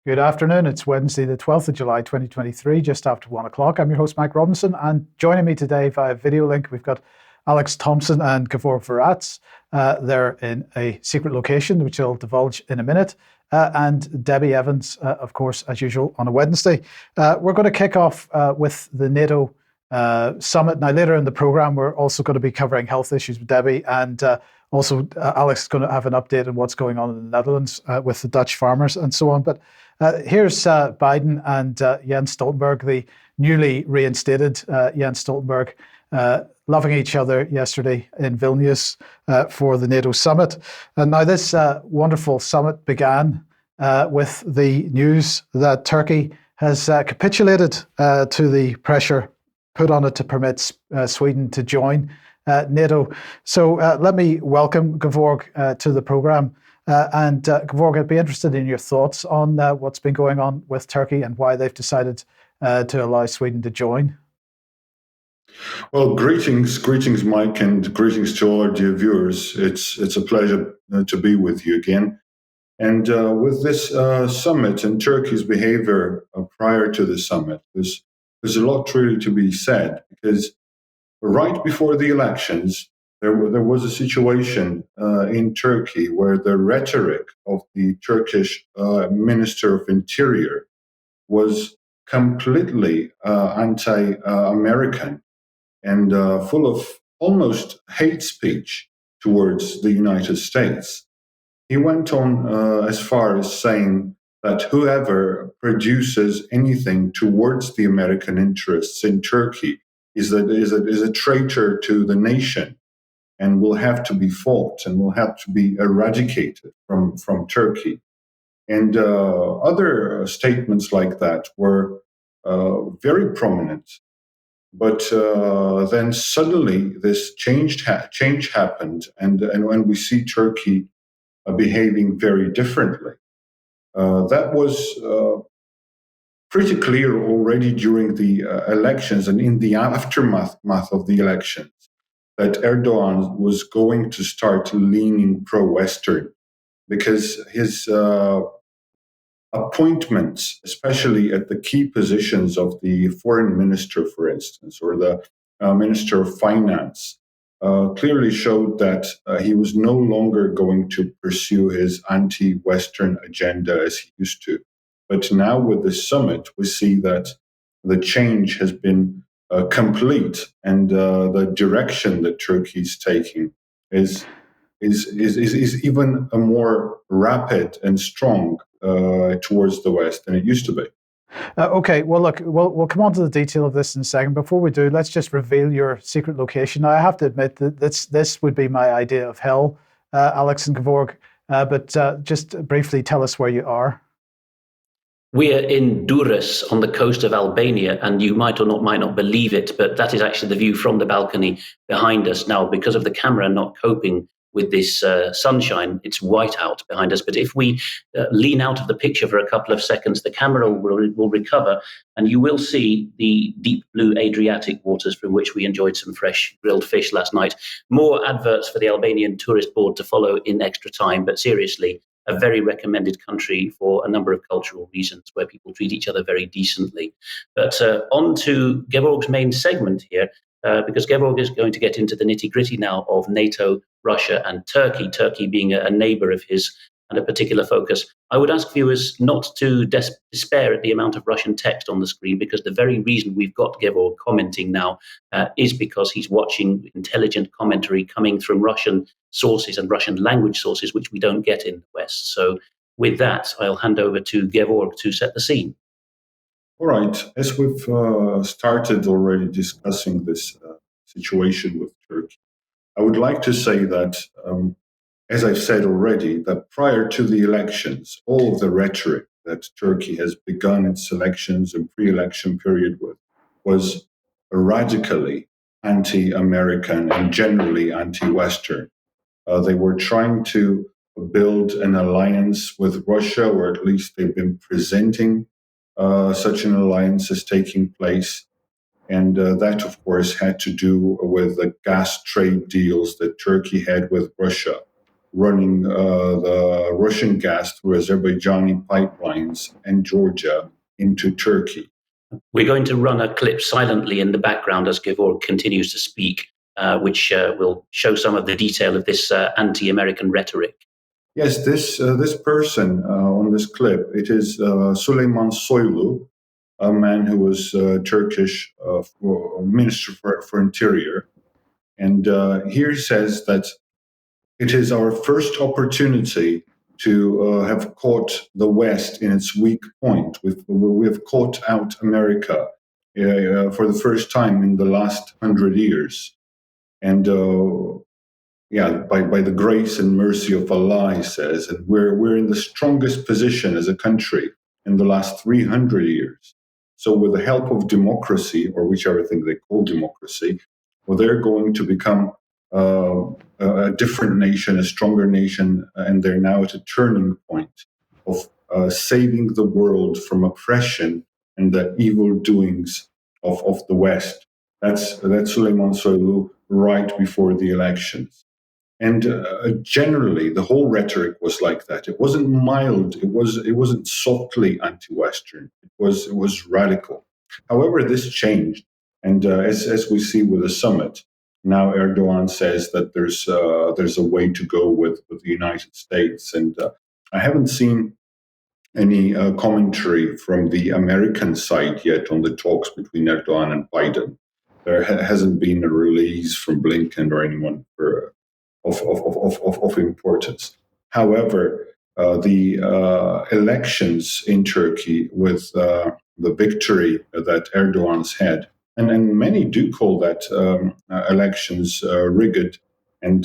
Good afternoon. It's Wednesday, the 12th of July, 2023, just after 1 o'clock. I'm your host, Mike Robinson, and joining me today via video link, we've got Alex Thomson and Gevorg Virats. They're in a secret location, which I'll divulge in a minute, and Debi Evans, of course, as usual, on a Wednesday. We're going to kick off with the NATO summit. Now, later in the program, we're also going to be covering health issues with Debi, and also Alex is going to have an update on what's going on in the Netherlands with the Dutch farmers and so on. But here's Biden and Jens Stoltenberg, the newly reinstated Jens Stoltenberg, loving each other yesterday in Vilnius for the NATO summit. And now this wonderful summit began with the news that Turkey has capitulated to the pressure put on it to permit Sweden to join NATO. So let me welcome Gevorg to the program. And Gevorg, I'd be interested in your thoughts on what's been going on with Turkey and why they've decided to allow Sweden to join. Well, greetings, Mike, and greetings to all our dear viewers. It's a pleasure to be with you again. And with this summit and Turkey's behavior prior to the summit, there's a lot really to be said, because right before the elections, there was a situation in Turkey where the rhetoric of the Turkish Minister of Interior was completely anti-American and full of almost hate speech towards the United States. He went on as far as saying that whoever produces anything towards the American interests in Turkey is a traitor to the nation and will have to be fought and will have to be eradicated from Turkey. And other statements like that were very prominent. But then suddenly this change happened, and when we see Turkey behaving very differently. That was pretty clear already during the elections and in the aftermath of the elections, that Erdogan was going to start leaning pro-Western, because his appointments, especially at the key positions of the foreign minister, for instance, or the minister of finance, clearly showed that he was no longer going to pursue his anti-Western agenda as he used to. But now with the summit, we see that the change has been complete, and the direction that Turkey is taking is even a more rapid and strong towards the West than it used to be. Okay, well, look, we'll come on to the detail of this in a second. Before we do, let's just reveal your secret location. Now, I have to admit that this would be my idea of hell, Alex and Gevorg, but just briefly tell us where you are. We are in Durrës on the coast of Albania, and you might not believe it, but that is actually the view from the balcony behind us. Now, because of the camera not coping with this sunshine, it's white out behind us. But if we lean out of the picture for a couple of seconds, the camera will recover, and you will see the deep blue Adriatic waters from which we enjoyed some fresh grilled fish last night. More adverts for the Albanian Tourist Board to follow in extra time, but seriously, a very recommended country for a number of cultural reasons, where people treat each other very decently. But on to Gevorg's main segment here, because Gevorg is going to get into the nitty-gritty now of NATO, Russia, and Turkey, Turkey being a neighbor of his and a particular focus. I would ask viewers not to despair at the amount of Russian text on the screen, because the very reason we've got Gevorg commenting now is because he's watching intelligent commentary coming from Russian sources and Russian language sources, which we don't get in the West. So with that, I'll hand over to Gevorg to set the scene. All right. As we've started already discussing this situation with Turkey, I would like to say that, as I've said already, that prior to the elections, all of the rhetoric that Turkey has begun its elections and pre-election period with was radically anti-American and generally anti-Western. They were trying to build an alliance with Russia, or at least they've been presenting such an alliance as taking place. And that, of course, had to do with the gas trade deals that Turkey had with Russia, running the Russian gas through Azerbaijani pipelines and Georgia into Turkey. We're going to run a clip silently in the background as Gevorg continues to speak, which will show some of the detail of this anti-American rhetoric. Yes, this person on this clip, it is Süleyman Soylu, a man who was Turkish Minister for Interior. And here he says that it is our first opportunity to have caught the West in its weak point. We have caught out America for the first time in the last 100 years. And by the grace and mercy of Allah, he says, and we're in the strongest position as a country in the last 300 years. So with the help of democracy, or whichever thing they call democracy, well, they're going to become a different nation, a stronger nation, and they're now at a turning point of saving the world from oppression and the evil doings of the West. That's Süleyman Soylu right before the elections. And generally, the whole rhetoric was like that. It wasn't mild. It wasn't softly anti-Western. It was radical. However, this changed, and as we see with the summit, now Erdogan says that there's a way to go with the United States, and I haven't seen any commentary from the American side yet on the talks between Erdogan and Biden. There hasn't been a release from Blinken or anyone of importance. However, the elections in Turkey with the victory that Erdogan's had, and many do call that elections rigged and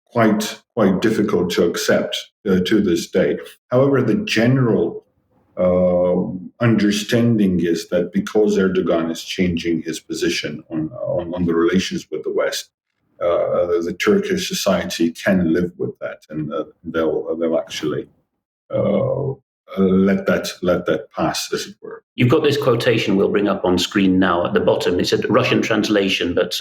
quite difficult to accept to this day. However, the general understanding is that because Erdogan is changing his position on the relations with the West, the Turkish society can live with that, and they'll actually let that pass, as it were. You've got this quotation we'll bring up on screen now at the bottom. It's a Russian translation, but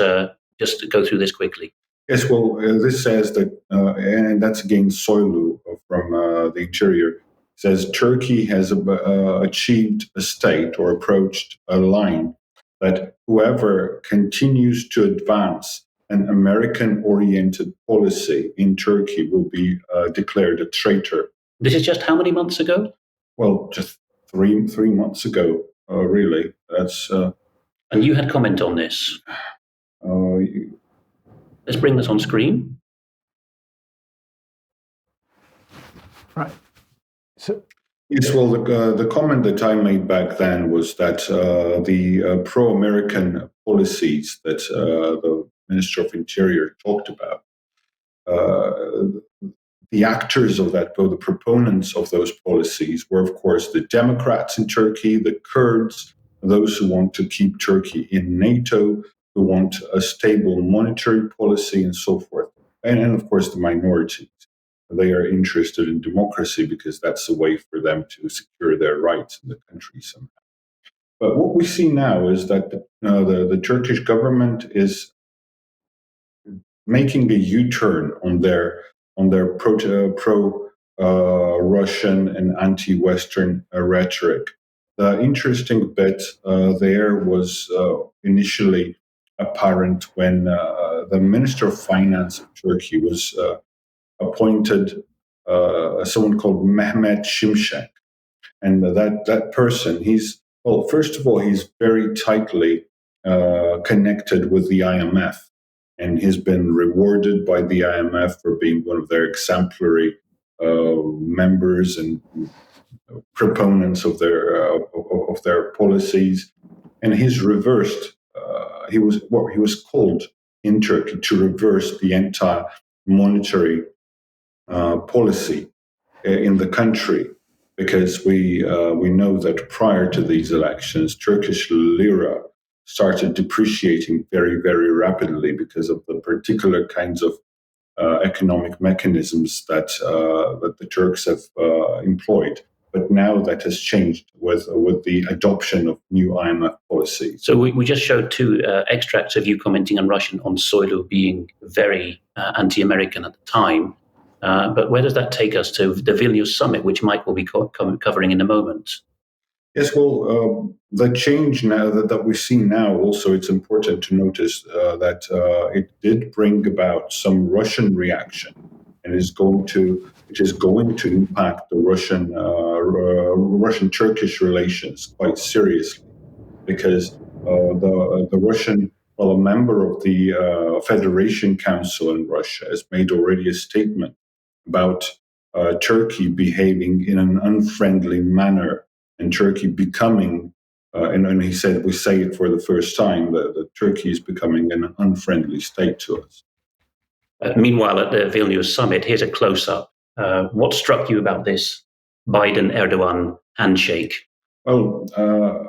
just to go through this quickly. Yes, well, this says that, and that's again Soylu from the Interior, says Turkey has achieved a state or approached a line that whoever continues to advance an American-oriented policy in Turkey will be declared a traitor. This is just how many months ago? Well, just three months ago, really. That's. And you had comment on this. Let's bring this on screen. Right. So. Yes, well, the comment that I made back then was that the pro-American policies that the Minister of Interior talked about, the actors of that, the proponents of those policies were, of course, the Democrats in Turkey, the Kurds, those who want to keep Turkey in NATO, who want a stable monetary policy, and so forth. And of course, the minorities. They are interested in democracy because that's a way for them to secure their rights in the country somehow. But what we see now is that the Turkish government is making a U-turn on their pro-Russian and anti-Western rhetoric. The interesting bit there was initially apparent when the Minister of Finance of Turkey was appointed someone called Mehmet Şimşek. And that person, first of all, he's very tightly connected with the IMF. And he's been rewarded by the IMF for being one of their exemplary members and proponents of their policies. And he's reversed. He was called in Turkey to reverse the entire monetary policy in the country, because we know that prior to these elections, Turkish lira started depreciating very, very rapidly because of the particular kinds of economic mechanisms that the Turks have employed. But now that has changed with the adoption of new IMF policies. So we just showed two extracts of you commenting on Russian on Soylu being very anti-American at the time. But where does that take us to the Vilnius summit, which Mike will be covering in a moment? Yes, well, the change now that we see now, also it's important to notice that it did bring about some Russian reaction, and it is going to impact the Russian-Turkish relations quite seriously, because the Russian, well, a member of the Federation Council in Russia has made already a statement about Turkey behaving in an unfriendly manner, and Turkey becoming, and he said, we say it for the first time, that Turkey is becoming an unfriendly state to us. Meanwhile, at the Vilnius summit, here's a close-up. What struck you about this Biden-Erdogan handshake? Well,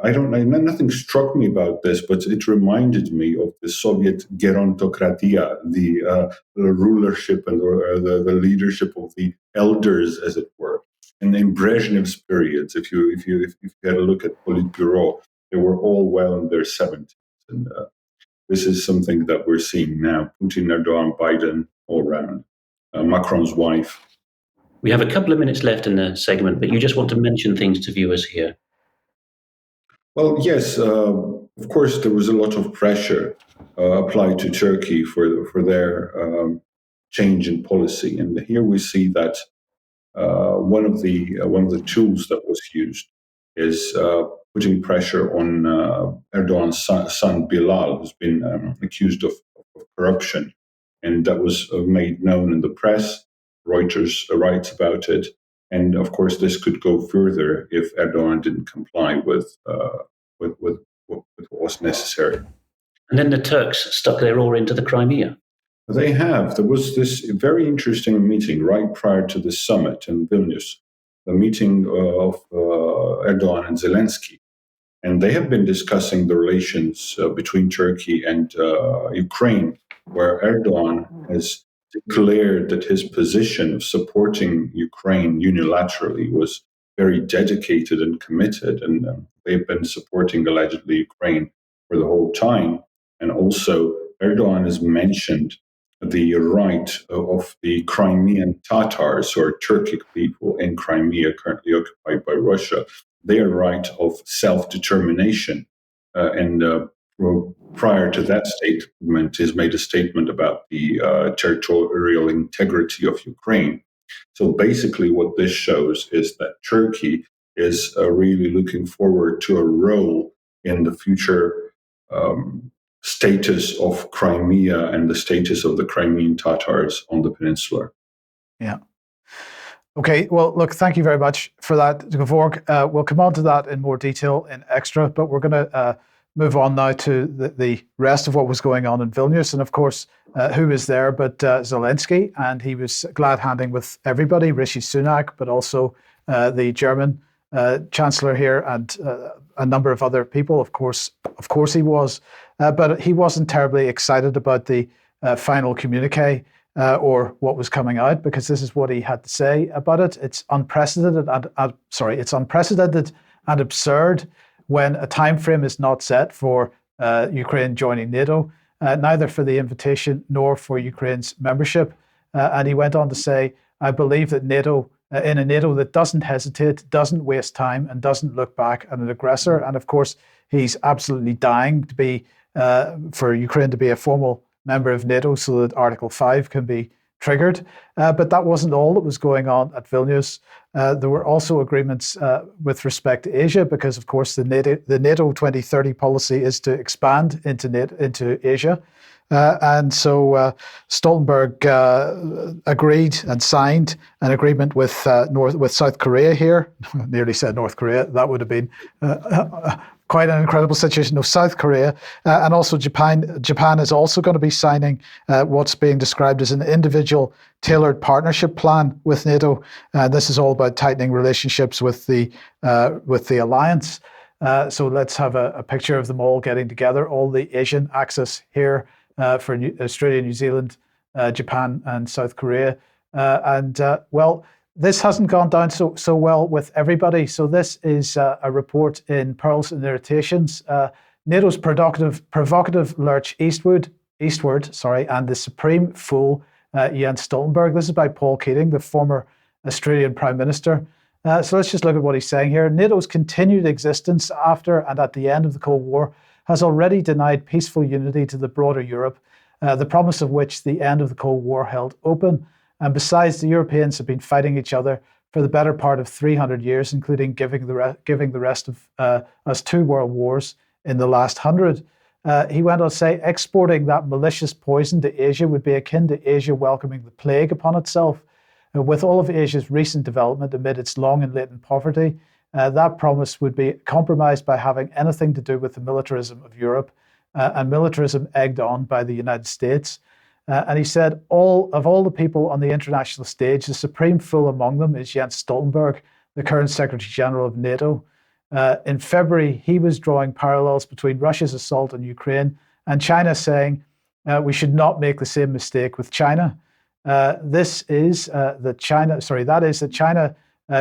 I don't know. Nothing struck me about this, but it reminded me of the Soviet gerontokratia, the rulership and the leadership of the elders, as it were. And in Brezhnev's periods, if you had a look at Politburo, they were all well in their 70s, and this is something that we're seeing now: Putin, Erdogan, Biden, all round. Macron's wife. We have a couple of minutes left in the segment, but you just want to mention things to viewers here. Well, yes, of course, there was a lot of pressure applied to Turkey for their change in policy, and here we see that one of the tools that was used is putting pressure on Erdogan's son Bilal, who's been accused of corruption, and that was made known in the press. Reuters writes about it. And of course, this could go further if Erdogan didn't comply with what was necessary. And then the Turks stuck their oar into the Crimea. They have. There was this very interesting meeting right prior to the summit in Vilnius, the meeting of Erdogan and Zelensky. And they have been discussing the relations between Turkey and Ukraine, where Erdogan has declared that his position of supporting Ukraine unilaterally was very dedicated and committed, and they've been supporting allegedly Ukraine for the whole time. And also Erdogan has mentioned the right of the Crimean Tatars, who are Turkic people in Crimea currently occupied by Russia, their right of self-determination. Prior to that statement, has made a statement about the territorial integrity of Ukraine. So basically what this shows is that Turkey is really looking forward to a role in the future status of Crimea and the status of the Crimean Tatars on the peninsula. Yeah. Okay, well, look, thank you very much for that, Gevorg. We'll come on to that in more detail in Extra, but we're going to move on now to the rest of what was going on in Vilnius. And of course, who was there but Zelensky, and he was glad-handing with everybody, Rishi Sunak, but also the German Chancellor here and a number of other people. Of course he was. But he wasn't terribly excited about the final communique or what was coming out, because this is what he had to say about it. It's unprecedented and absurd when a time frame is not set for Ukraine joining NATO, neither for the invitation nor for Ukraine's membership. And he went on to say, I believe that NATO, in a NATO that doesn't hesitate, doesn't waste time, and doesn't look back at an aggressor. And of course, he's absolutely dying to be for Ukraine to be a formal member of NATO so that Article 5 can be triggered. But that wasn't all that was going on at Vilnius. There were also agreements with respect to Asia, because of course the NATO 2030 policy is to expand into Asia. And so Stoltenberg agreed and signed an agreement with South Korea here. Nearly said North Korea. That would have been quite an incredible situation. Of South Korea, and also Japan. Japan is also going to be signing what's being described as an individual tailored partnership plan with NATO. This is all about tightening relationships with the alliance. So let's have a picture of them all getting together, all the Asian axis here for Australia, New Zealand, Japan, and South Korea. Well, this hasn't gone down so well with everybody. So this is a report in Pearls and Irritations. NATO's provocative lurch eastward, and the supreme fool Jens Stoltenberg. This is by Paul Keating, the former Australian Prime Minister. So let's just look at what he's saying here. NATO's continued existence after and at the end of the Cold War has already denied peaceful unity to the broader Europe, the promise of which the end of the Cold War held open. And besides, the Europeans have been fighting each other for the better part of 300 years, including giving the rest of us 2 world wars in the last 100. He went on to say, exporting that malicious poison to Asia would be akin to Asia welcoming the plague upon itself. With all of Asia's recent development amid its long and latent poverty, that promise would be compromised by having anything to do with the militarism of Europe, and militarism egged on by the United States. And he said, all the people on the international stage, the supreme fool among them is Jens Stoltenberg, the current Secretary General of NATO. In February, he was drawing parallels between Russia's assault on Ukraine and China, saying we should not make the same mistake with China. That China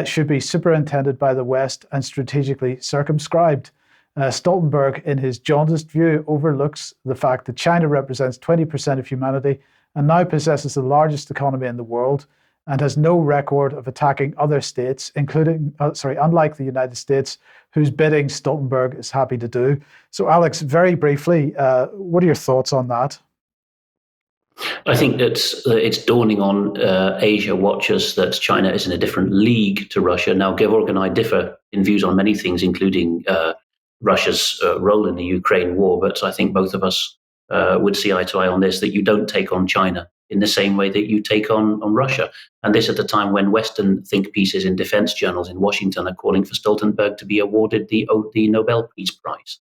should be superintended by the West and strategically circumscribed. Stoltenberg, in his jaundiced view, overlooks the fact that China represents 20% of humanity and now possesses the largest economy in the world and has no record of attacking other states, unlike the United States, whose bidding Stoltenberg is happy to do. So, Alex, very briefly, what are your thoughts on that? I think that it's dawning on Asia watchers that China is in a different league to Russia. Now, Gevorg and I differ in views on many things, including Russia's role in the Ukraine war, but I think both of us would see eye to eye on this, that you don't take on China in the same way that you take on Russia. And this at a time when Western think pieces in defense journals in Washington are calling for Stoltenberg to be awarded the Nobel Peace Prize.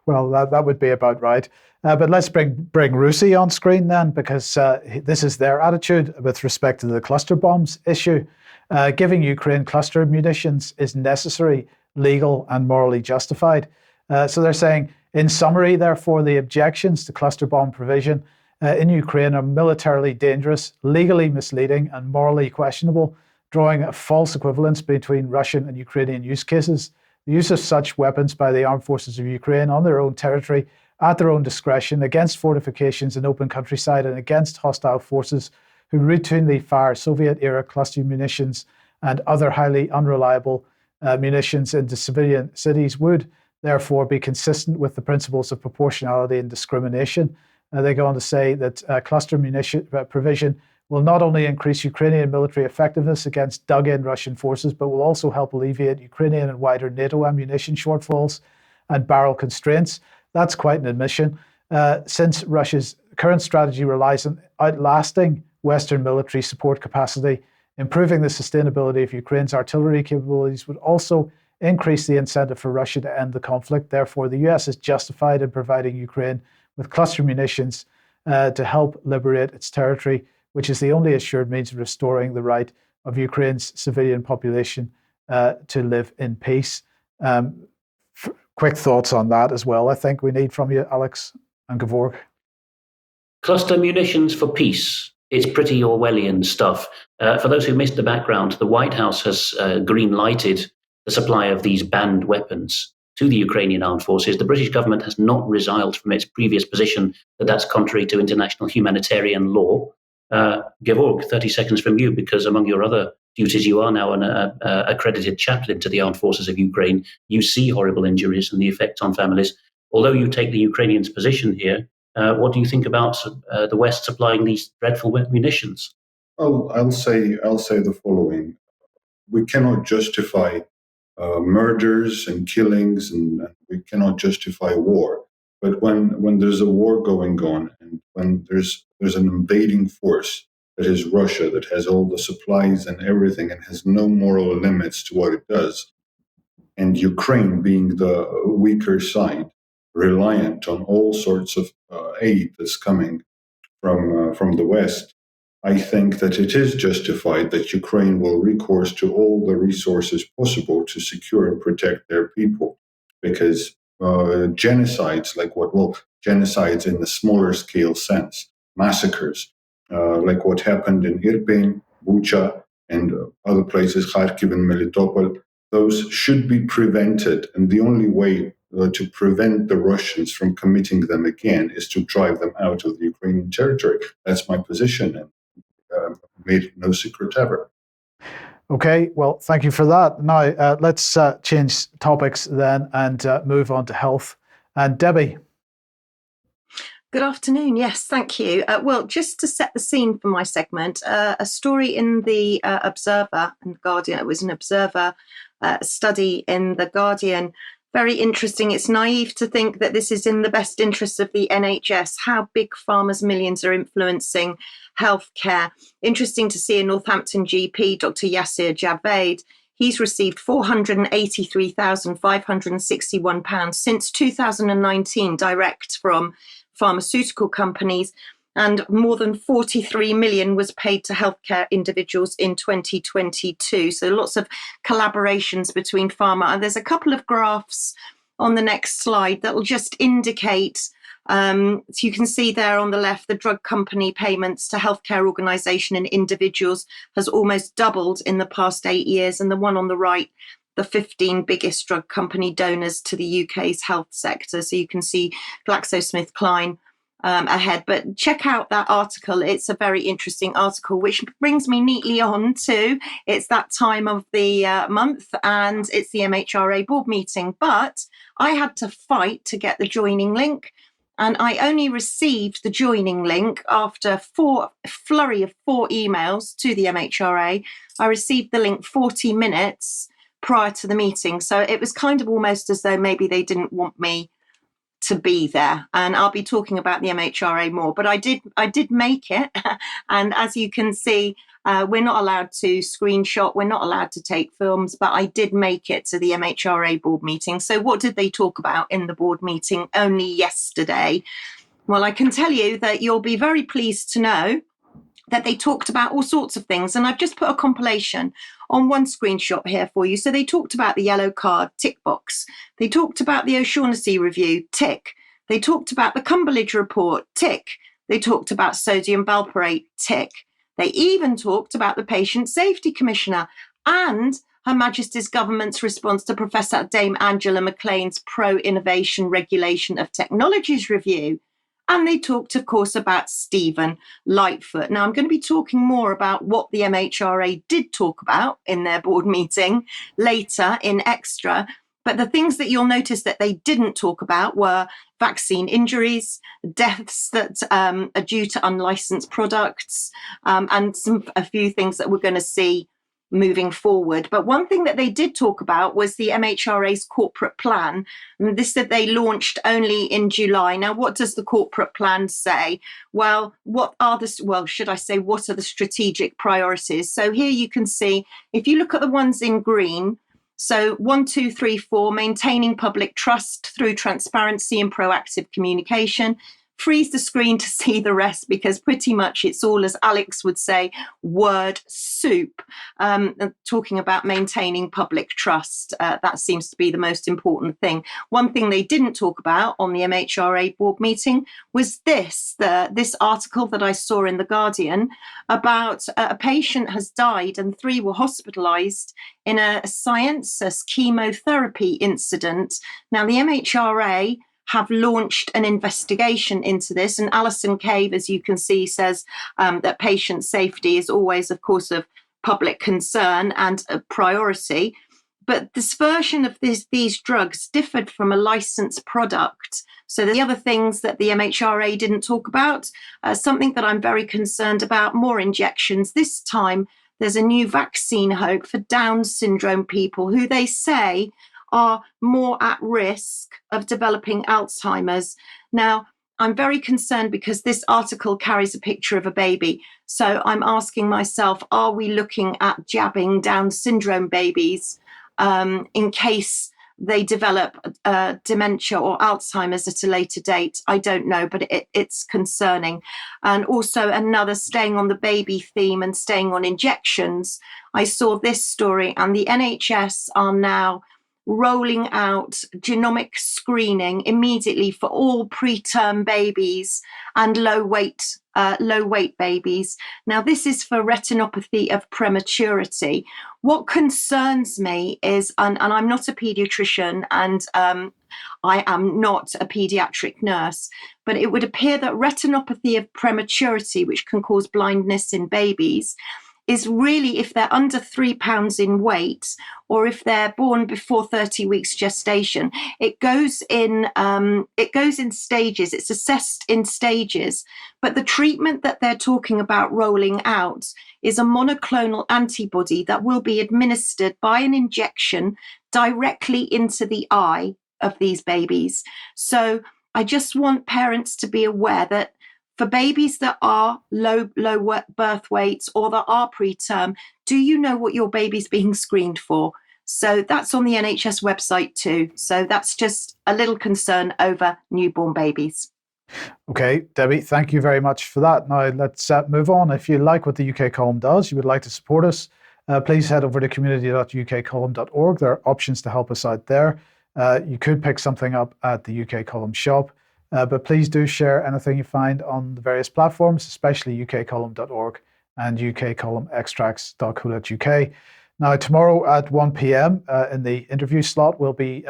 Well, that would be about right. But let's bring Russia on screen then, because this is their attitude with respect to the cluster bombs issue. Giving Ukraine cluster munitions is necessary, legal, and morally justified. So they're saying, in summary, therefore, the objections to cluster bomb provision in Ukraine are militarily dangerous, legally misleading, and morally questionable, drawing a false equivalence between Russian and Ukrainian use cases. The use of such weapons by the armed forces of Ukraine on their own territory, at their own discretion, against fortifications in open countryside and against hostile forces who routinely fire Soviet-era cluster munitions and other highly unreliable munitions into civilian cities would therefore be consistent with the principles of proportionality and discrimination. They go on to say that cluster munition provision will not only increase Ukrainian military effectiveness against dug-in Russian forces, but will also help alleviate Ukrainian and wider NATO ammunition shortfalls and barrel constraints. That's quite an admission. Since Russia's current strategy relies on outlasting Western military support capacity, improving the sustainability of Ukraine's artillery capabilities would also increase the incentive for Russia to end the conflict. Therefore, the US is justified in providing Ukraine with cluster munitions to help liberate its territory, which is the only assured means of restoring the right of Ukraine's civilian population to live in peace. Quick thoughts on that as well, I think we need from you, Alex and Gevorg. Cluster munitions for peace. It's pretty Orwellian stuff. For those who missed the background, the White House has green-lighted the supply of these banned weapons to the Ukrainian armed forces. The British government has not resiled from its previous position that that's contrary to international humanitarian law. Gevorg, 30 seconds from you, because among your other duties, you are now an accredited chaplain to the armed forces of Ukraine. You see horrible injuries and the effects on families. Although you take the Ukrainians' position here, what do you think about the West supplying these dreadful munitions? Well, I'll say the following: we cannot justify murders and killings, and we cannot justify war. But when there's a war going on, and when there's an invading force that is Russia, that has all the supplies and everything, and has no moral limits to what it does, and Ukraine being the weaker side, reliant on all sorts of aid that's coming from the West, I think that it is justified that Ukraine will recourse to all the resources possible to secure and protect their people, because genocides genocides in the smaller scale sense, massacres, like what happened in Irpin, Bucha, and other places, Kharkiv and Melitopol, those should be prevented. And the only way to prevent the Russians from committing them again is to drive them out of the Ukrainian territory. That's my position. And made no secret ever. Okay, well, thank you for that. Now, let's change topics then and move on to health. And Debi. Good afternoon. Yes, thank you. Well, just to set the scene for my segment, a story in the Observer and the Guardian. It was an Observer study in the Guardian. Very interesting. It's naive to think that this is in the best interests of the NHS, how big pharma's millions are influencing healthcare. Interesting to see a Northampton GP, Dr. Yasir Javed. He's received £483,561 since 2019 direct from pharmaceutical companies, and more than 43 million was paid to healthcare individuals in 2022. So lots of collaborations between pharma. And there's a couple of graphs on the next slide that will just indicate, so you can see there on the left, the drug company payments to healthcare organisation and individuals has almost doubled in the past 8 years. And the one on the right, the 15 biggest drug company donors to the UK's health sector. So you can see GlaxoSmithKline ahead. But check out that article. It's a very interesting article, which brings me neatly on to, it's that time of the month and it's the MHRA board meeting. But I had to fight to get the joining link. And I only received the joining link after a flurry of 4 emails to the MHRA. I received the link 40 minutes prior to the meeting. So it was kind of almost as though maybe they didn't want me to be there. And I'll be talking about the MHRA more, but I did make it. And as you can see, we're not allowed to screenshot, we're not allowed to take films, but I did make it to the MHRA board meeting. So what did they talk about in the board meeting only yesterday? Well, I can tell you that you'll be very pleased to know that they talked about all sorts of things. And I've just put a compilation on one screenshot here for you. So they talked about the yellow card, tick box. They talked about the O'Shaughnessy review, tick. They talked about the Cumberledge report, tick. They talked about sodium valproate, tick. They even talked about the Patient Safety Commissioner and Her Majesty's Government's response to Professor Dame Angela McLean's pro-innovation regulation of technologies review. And they talked, of course, about Stephen Lightfoot. Now, I'm going to be talking more about what the MHRA did talk about in their board meeting later in Extra. But the things that you'll notice that they didn't talk about were vaccine injuries, deaths that are due to unlicensed products, and a few things that we're going to see moving forward. But one thing that they did talk about was the MHRA's corporate plan. And this that they launched only in July. Now, what does the corporate plan say? Well, what are the strategic priorities? So here you can see, if you look at the ones in green, so 1, 2, 3, 4, maintaining public trust through transparency and proactive communication. Freeze the screen to see the rest, because pretty much it's all, as Alex would say, word soup. Talking about maintaining public trust, that seems to be the most important thing. One thing they didn't talk about on the MHRA board meeting was this article that I saw in The Guardian about a patient has died and 3 were hospitalised in a Sciences chemotherapy incident. Now, the MHRA have launched an investigation into this. And Alison Cave, as you can see, says that patient safety is always, of course, of public concern and a priority. But this version of these drugs differed from a licensed product. So the other things that the MHRA didn't talk about, something that I'm very concerned about, more injections. This time, there's a new vaccine hope for Down syndrome people who they say are more at risk of developing Alzheimer's. Now, I'm very concerned because this article carries a picture of a baby. So I'm asking myself, are we looking at jabbing Down syndrome babies in case they develop dementia or Alzheimer's at a later date? I don't know, but it's concerning. And also another, staying on the baby theme and staying on injections, I saw this story, and the NHS are now rolling out genomic screening immediately for all preterm babies and low weight babies. Now, this is for retinopathy of prematurity. What concerns me is, and I'm not a pediatrician, and I am not a pediatric nurse, but it would appear that retinopathy of prematurity, which can cause blindness in babies, is really if they're under 3 pounds in weight, or if they're born before 30 weeks gestation. It goes in stages. It's assessed in stages. But the treatment that they're talking about rolling out is a monoclonal antibody that will be administered by an injection directly into the eye of these babies. So I just want parents to be aware that for babies that are low birth weights or that are preterm, do you know what your baby's being screened for? So that's on the NHS website too. So that's just a little concern over newborn babies. Okay, Debbie, thank you very much for that. Now let's move on. If you like what the UK Column does, you would like to support us, please head over to community.ukcolumn.org. There are options to help us out there. You could pick something up at the UK Column shop. But please do share anything you find on the various platforms, especially ukcolumn.org and ukcolumnextracts.co.uk. Now, tomorrow at 1 p.m. In the interview slot, we'll be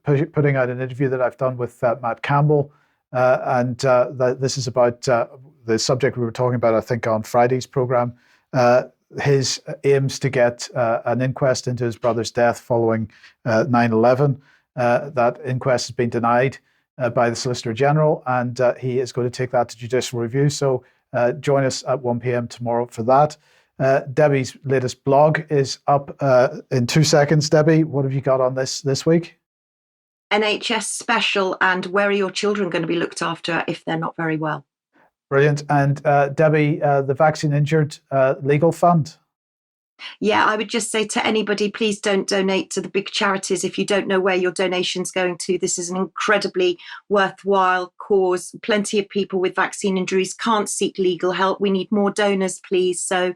putting out an interview that I've done with Matt Campbell. This is about the subject we were talking about, I think, on Friday's programme. His aims to get an inquest into his brother's death following 9/11. That inquest has been denied by the Solicitor General, and he is going to take that to judicial review. So join us at 1 p.m. tomorrow for that. Debbie's latest blog is up in 2 seconds. Debbie, what have you got on this week? NHS special, and where are your children going to be looked after if they're not very well? Brilliant. And Debbie, the Vaccine Injured Legal Fund. Yeah, I would just say to anybody, please don't donate to the big charities if you don't know where your donation's going to. This is an incredibly worthwhile cause. Plenty of people with vaccine injuries can't seek legal help. We need more donors, please. So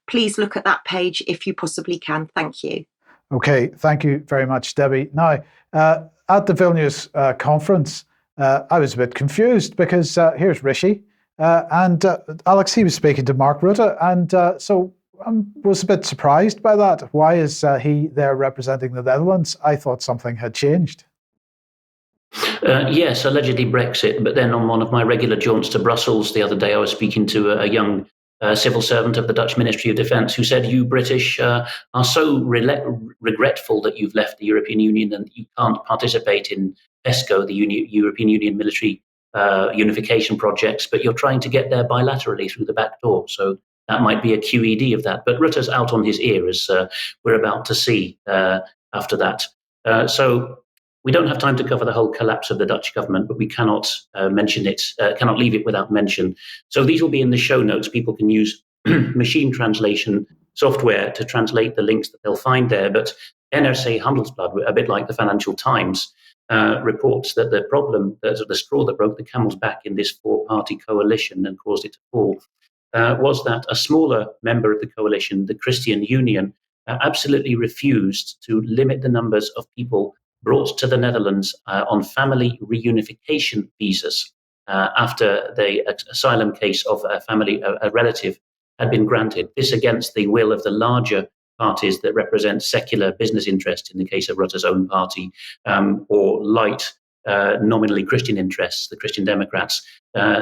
please look at that page if you possibly can. Thank you. Okay, thank you very much, Debbie. Now, at the Vilnius conference, I was a bit confused because here's Rishi and Alex, he was speaking to Mark Rutte, and so I was a bit surprised by that. Why is he there representing the Netherlands? I thought something had changed. Yes, allegedly Brexit. But then on one of my regular jaunts to Brussels the other day, I was speaking to a young civil servant of the Dutch Ministry of Defence who said, you British are so regretful that you've left the European Union and you can't participate in PESCO, the European Union military unification projects, but you're trying to get there bilaterally through the back door. So that might be a QED of that. But Rutte's out on his ear, as we're about to see after that. So we don't have time to cover the whole collapse of the Dutch government, but we cannot mention it, cannot leave it without mention. So these will be in the show notes. People can use machine translation software to translate the links that they'll find there. But NRC Handelsblad, a bit like the Financial Times, reports that the problem, the straw that broke the camel's back in this four-party coalition and caused it to fall, was that a smaller member of the coalition, the Christian Union, absolutely refused to limit the numbers of people brought to the Netherlands on family reunification visas after the asylum case of a relative had been granted. This against the will of the larger parties that represent secular business interest, in the case of Rutte's own party, or light, nominally Christian interests, the Christian Democrats.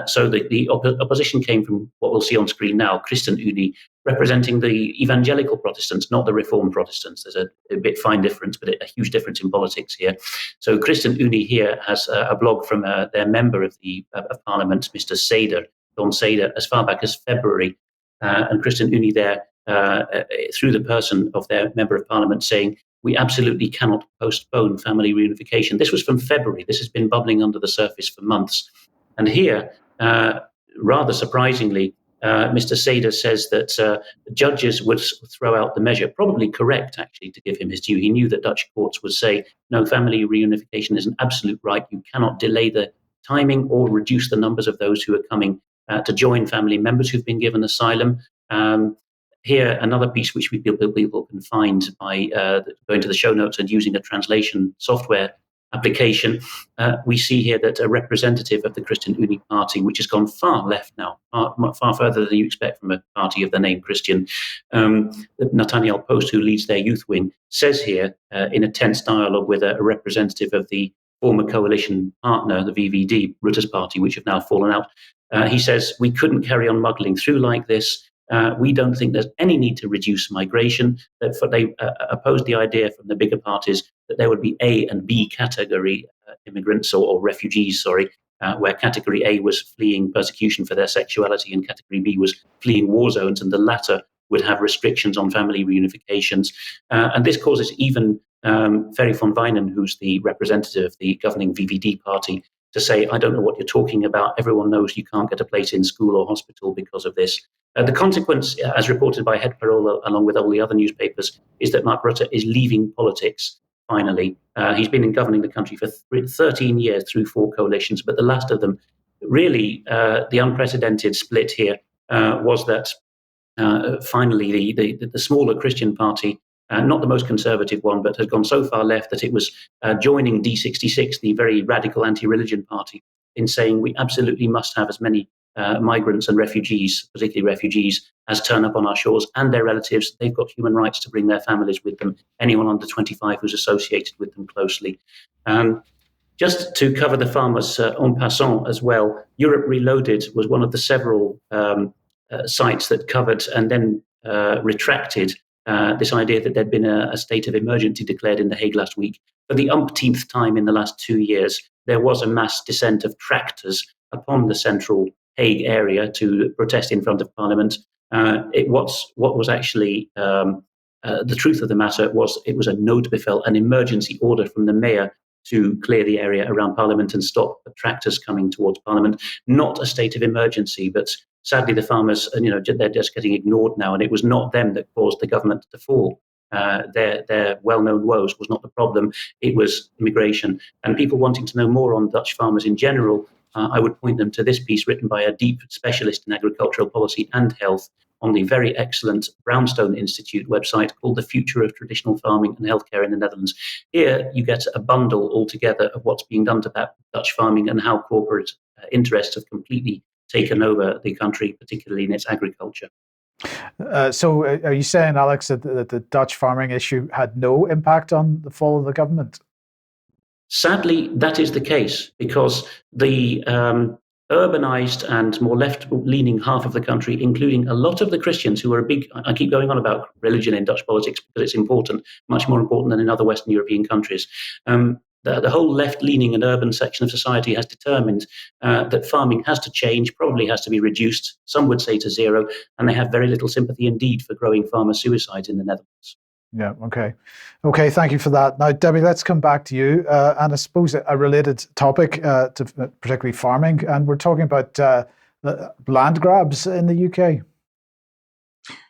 So the opposition came from what we'll see on screen now, ChristenUnie, representing the evangelical Protestants, not the Reformed Protestants. There's a bit fine difference, but a huge difference in politics here. So ChristenUnie here has a blog from their member of Parliament, Mr. Seder, Don Seder, as far back as February. And ChristenUnie there, through the person of their member of Parliament, saying, we absolutely cannot postpone family reunification. This was from February. This has been bubbling under the surface for months. And here, rather surprisingly, Mr. Seder says that judges would throw out the measure, probably correct, actually, to give him his due. He knew that Dutch courts would say, no, family reunification is an absolute right. You cannot delay the timing or reduce the numbers of those who are coming to join family members who've been given asylum. here, another piece which people can find by going to the show notes and using a translation software application. We see here that a representative of the Christian Uni Party, which has gone far left now, far further than you expect from a party of the name Christian, Nathaniel Post, who leads their youth wing, says here in a tense dialogue with a representative of the former coalition partner, the VVD, Rutte's party, which have now fallen out. He says, we couldn't carry on muddling through like this. We don't think there's any need to reduce migration. They opposed the idea from the bigger parties that there would be A and B category immigrants or refugees, where category A was fleeing persecution for their sexuality and category B was fleeing war zones, and the latter would have restrictions on family reunifications. And this causes even Ferry von Weinen, who's the representative of the governing VVD party, to say, I don't know what you're talking about. Everyone knows you can't get a place in school or hospital because of this. The consequence, as reported by Het Parool, along with all the other newspapers, is that Mark Rutte is leaving politics, finally. He's been governing the country for 13 years through 4 coalitions, but the last of them, really, the unprecedented split here was that finally the smaller Christian party, not the most conservative one, but has gone so far left that it was joining D66, the very radical anti-religion party, in saying we absolutely must have as many migrants and refugees, particularly refugees, as turn up on our shores, and their relatives. They've got human rights to bring their families with them, anyone under 25 who's associated with them closely. Just to cover the farmers en passant as well, Europe Reloaded was one of the several sites that covered and then retracted this idea that there'd been a state of emergency declared in The Hague last week. For the umpteenth time in the last 2 years, there was a mass descent of tractors upon the central Hague area to protest in front of Parliament. What was actually the truth of the matter was it was a noodbevel, an emergency order from the mayor to clear the area around Parliament and stop the tractors coming towards Parliament. Not a state of emergency, but sadly the farmers, they're just getting ignored now, and it was not them that caused the government to fall. Their well-known woes was not the problem, it was immigration. And people wanting to know more on Dutch farmers in general, I would point them to this piece written by a deep specialist in agricultural policy and health on the very excellent Brownstone Institute website called The Future of Traditional Farming and Healthcare in the Netherlands. Here you get a bundle altogether of what's being done to Dutch farming and how corporate interests have completely taken over the country, particularly in its agriculture. So are you saying, Alex, that the Dutch farming issue had no impact on the fall of the government? Sadly, that is the case, because the urbanized and more left-leaning half of the country, including a lot of the Christians who are I keep going on about religion in Dutch politics because it's important, much more important than in other Western European countries. The whole left-leaning and urban section of society has determined that farming has to change, probably has to be reduced, some would say to zero, and they have very little sympathy indeed for growing farmer suicides in the Netherlands. Yeah, okay, thank you for that. Now, Debi, let's come back to you, and I suppose a related topic to particularly farming, and we're talking about land grabs in the UK.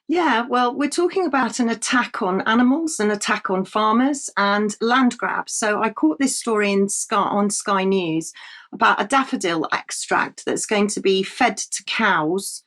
Yeah, well, we're talking about an attack on animals, an attack on farmers, and land grabs. So I caught this story on Sky News about a daffodil extract that's going to be fed to cows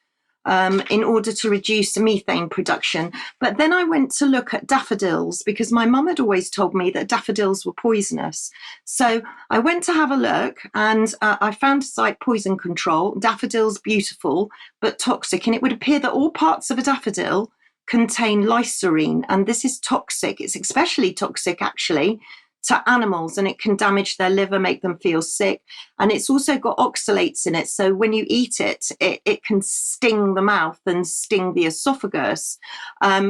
in order to reduce methane production. But then I went to look at daffodils because my mum had always told me that daffodils were poisonous. So I went to have a look, and I found a site, Poison Control, daffodils beautiful but toxic. And it would appear that all parts of a daffodil contain lyserine, and this is toxic. It's especially toxic, actually, to animals, and it can damage their liver, make them feel sick. And it's also got oxalates in it. So when you eat it, it can sting the mouth and sting the esophagus.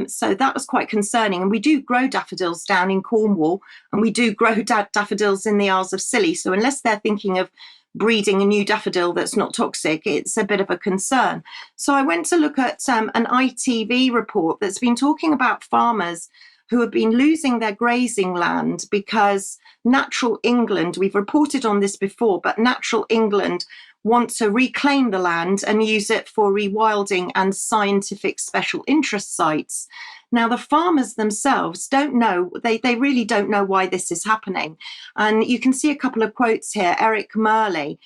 So that was quite concerning. And we do grow daffodils down in Cornwall, and we do grow daffodils in the Isles of Scilly. So unless they're thinking of breeding a new daffodil that's not toxic, it's a bit of a concern. So I went to look at an ITV report that's been talking about farmers who have been losing their grazing land because Natural England, we've reported on this before, but Natural England want to reclaim the land and use it for rewilding and scientific special interest sites. Now, the farmers themselves don't know, they really don't know why this is happening. And you can see a couple of quotes here. Eric Murley,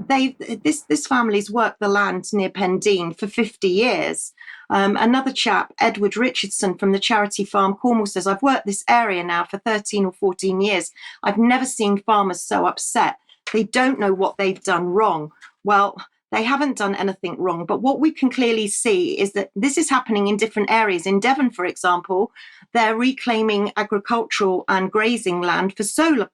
This family's worked the land near Pendeen for 50 years. Another chap, Edward Richardson from the charity farm Cornwall, says, I've worked this area now for 13 or 14 years. I've never seen farmers so upset. They don't know what they've done wrong. Well, they haven't done anything wrong. But what we can clearly see is that this is happening in different areas. In Devon, for example, they're reclaiming agricultural and grazing land for solar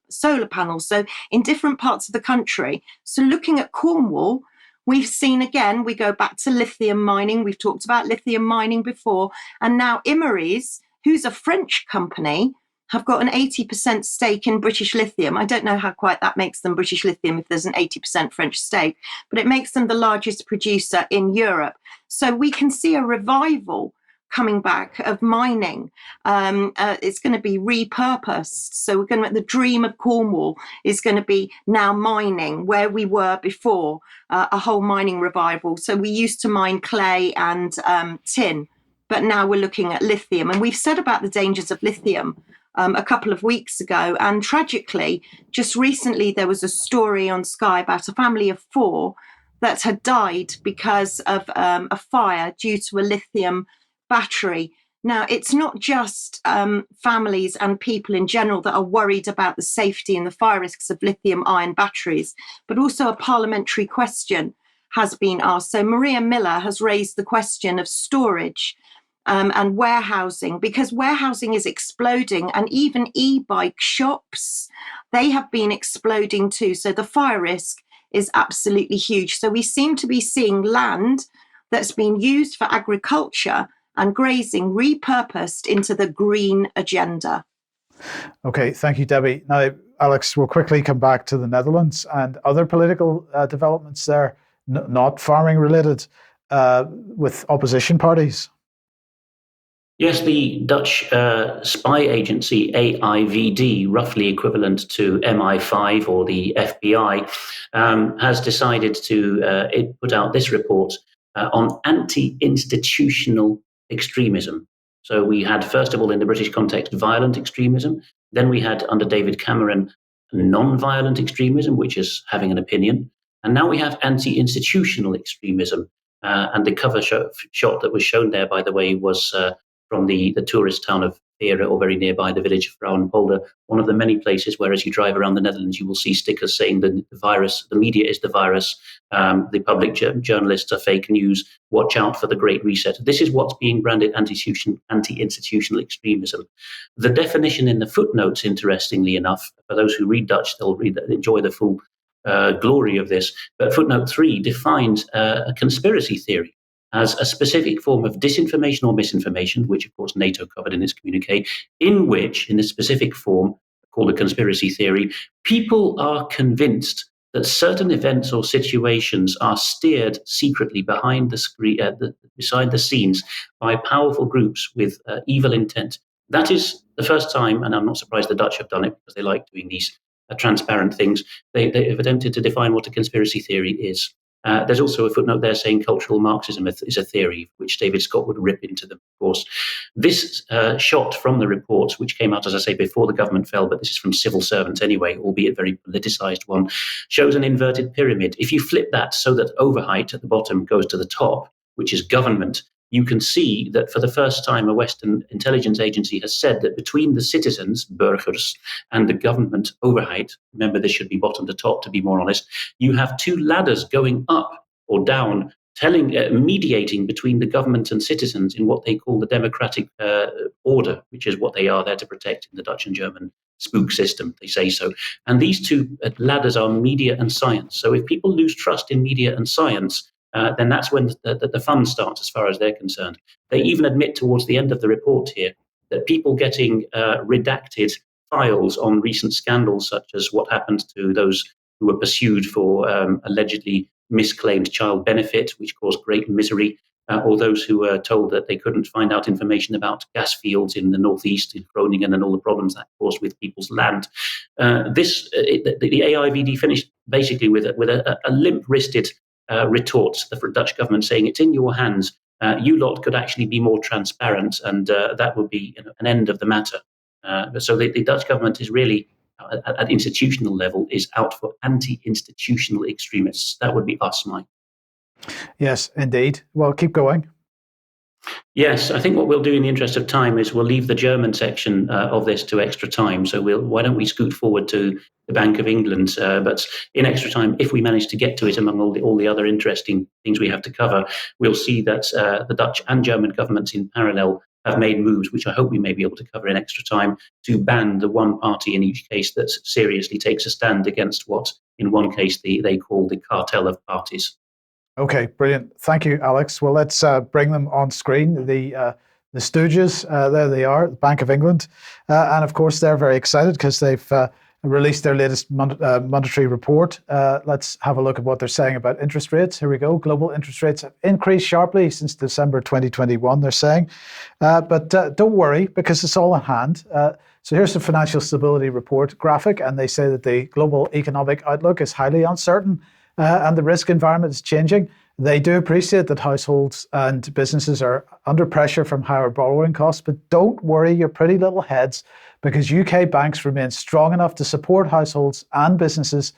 panels. So in different parts of the country. So looking at Cornwall, we've seen, again, we go back to lithium mining. We've talked about lithium mining before. And now Imerys, who's a French company, have got an 80% stake in British Lithium. I don't know how quite that makes them British Lithium if there's an 80% French stake, but it makes them the largest producer in Europe. So we can see a revival coming back of mining. It's going to be repurposed. So the dream of Cornwall is going to be now mining where we were before, a whole mining revival. So we used to mine clay and tin, but now we're looking at lithium. And we've said about the dangers of lithium a couple of weeks ago. And tragically, just recently, there was a story on Sky about a family of 4 that had died because of a fire due to a lithium battery. Now, it's not just families and people in general that are worried about the safety and the fire risks of lithium-ion batteries, but also a parliamentary question has been asked. So Maria Miller has raised the question of storage and warehousing, because warehousing is exploding, and even e-bike shops, they have been exploding too. So the fire risk is absolutely huge. So we seem to be seeing land that's been used for agriculture and grazing repurposed into the green agenda. Okay, thank you, Debi. Now, Alex, we'll quickly come back to the Netherlands and other political developments there, not farming related, with opposition parties. Yes, the Dutch spy agency AIVD, roughly equivalent to MI5 or the FBI, has decided to put out this report on anti-institutional extremism. So we had, first of all, in the British context, violent extremism. Then we had, under David Cameron, non-violent extremism, which is having an opinion. And now we have anti-institutional extremism. And the cover shot that was shown there, by the way, was from the tourist town of Veere, or very nearby the village of Vrouwenpolder, one of the many places where, as you drive around the Netherlands, you will see stickers saying the virus, the media is the virus, the public journalists are fake news, watch out for the Great Reset. This is what's being branded anti-institutional extremism. The definition in the footnotes, interestingly enough, for those who read Dutch, they'll enjoy the full glory of this, but footnote 3 defines a conspiracy theory as a specific form of disinformation or misinformation, which of course NATO covered in its communique, in which, in this specific form, called a conspiracy theory, people are convinced that certain events or situations are steered secretly behind the screen, beside the scenes, by powerful groups with evil intent. That is the first time, and I'm not surprised the Dutch have done it because they like doing these transparent things. They've attempted to define what a conspiracy theory is. There's also a footnote there saying cultural Marxism is a theory, which David Scott would rip into them, of course. This shot from the report, which came out, as I say, before the government fell, but this is from civil servants anyway, albeit a very politicized one, shows an inverted pyramid. If you flip that so that overheight at the bottom goes to the top, which is government, you can see that for the first time a Western intelligence agency has said that between the citizens, burgers, and the government overheight, remember this should be bottom to top to be more honest, you have 2 ladders going up or down, mediating between the government and citizens in what they call the democratic order, which is what they are there to protect in the Dutch and German spook system, they say so. And these 2 ladders are media and science. So if people lose trust in media and science, then that's when the fun starts as far as they're concerned. They even admit towards the end of the report here that people getting redacted files on recent scandals, such as what happened to those who were pursued for allegedly misclaimed child benefit, which caused great misery, or those who were told that they couldn't find out information about gas fields in the northeast, in Groningen, and all the problems that caused with people's land. The AIVD finished basically with a limp-wristed retort to the Dutch government, saying it's in your hands. You lot could actually be more transparent, and that would be an end of the matter. So the Dutch government is really at institutional level is out for anti-institutional extremists. That would be us, Mike. Yes, indeed. Well, keep going. Yes, I think what we'll do in the interest of time is we'll leave the German section of this to extra time. So why don't we scoot forward to the Bank of England? But in extra time, if we manage to get to it among all the other interesting things we have to cover, we'll see that the Dutch and German governments in parallel have made moves, which I hope we may be able to cover in extra time, to ban the one party in each case that seriously takes a stand against what, in one case, they call the cartel of parties. Okay, brilliant. Thank you, Alex. Well, let's bring them on screen. The Stooges, there they are, the Bank of England. And of course, they're very excited because they've released their latest monetary report. Let's have a look at what they're saying about interest rates. Here we go. Global interest rates have increased sharply since December 2021, they're saying. But don't worry, because it's all in hand. So here's the Financial Stability Report graphic, and they say that the global economic outlook is highly uncertain. And the risk environment is changing. They do appreciate that households and businesses are under pressure from higher borrowing costs, but don't worry your pretty little heads, because UK banks remain strong enough to support households and businesses,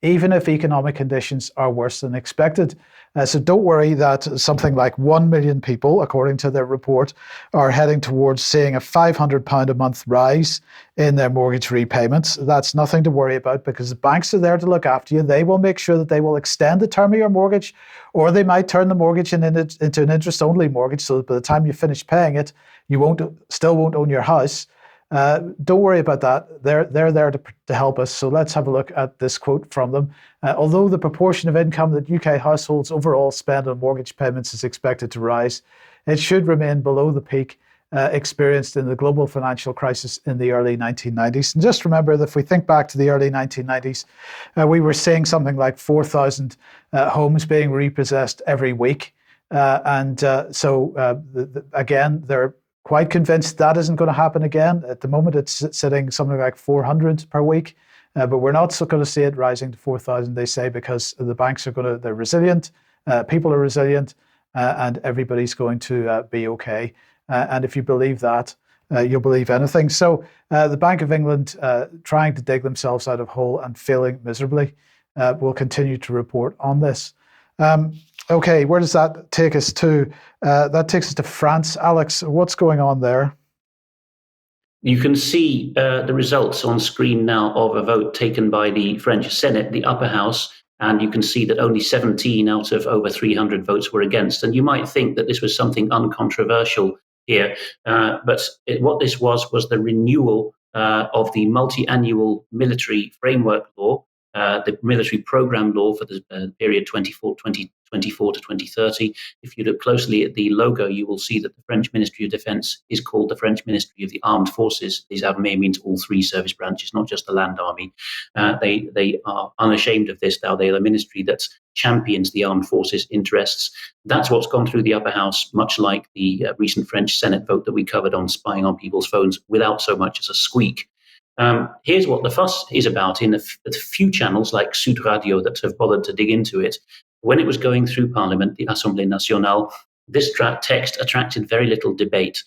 even if economic conditions are worse than expected. So don't worry that something like 1 million people, according to their report, are heading towards seeing a £500 a month rise in their mortgage repayments. That's nothing to worry about, because the banks are there to look after you. They will make sure that they will extend the term of your mortgage, or they might turn the mortgage into an interest-only mortgage, so that by the time you finish paying it, you still won't own your house. Don't worry about that. They're there to help us. So let's have a look at this quote from them. Although the proportion of income that UK households overall spend on mortgage payments is expected to rise, it should remain below the peak experienced in the global financial crisis in the early 1990s. And just remember that if we think back to the early 1990s, we were seeing something like 4,000 homes being repossessed every week. Again, they're quite convinced that isn't going to happen again. At the moment, it's sitting something like 400 per week, but we're not going to see it rising to 4,000, they say, because the banks they're resilient, people are resilient, and everybody's going to be okay. And if you believe that, you'll believe anything. So the Bank of England, trying to dig themselves out of hole and failing miserably, will continue to report on this. Okay, where does that take us to? That takes us to France. Alex, what's going on there? You can see the results on screen now of a vote taken by the French Senate, the upper house, and you can see that only 17 out of over 300 votes were against. And you might think that this was something uncontroversial here, but what this was the renewal of the multi-annual military framework law, the military program law for the period 2024 to 2030. If you look closely at the logo, you will see that the French Ministry of Defense is called the French Ministry of the Armed Forces. This armée means all three service branches, not just the land army. They are unashamed of this now. They are the ministry that champions the armed forces interests. That's what's gone through the upper house, much like the recent French Senate vote that we covered on spying on people's phones, without so much as a squeak. Here's what the fuss is about in the few channels like Sud Radio that have bothered to dig into it. When it was going through Parliament, the Assemblée Nationale, this text attracted very little debate.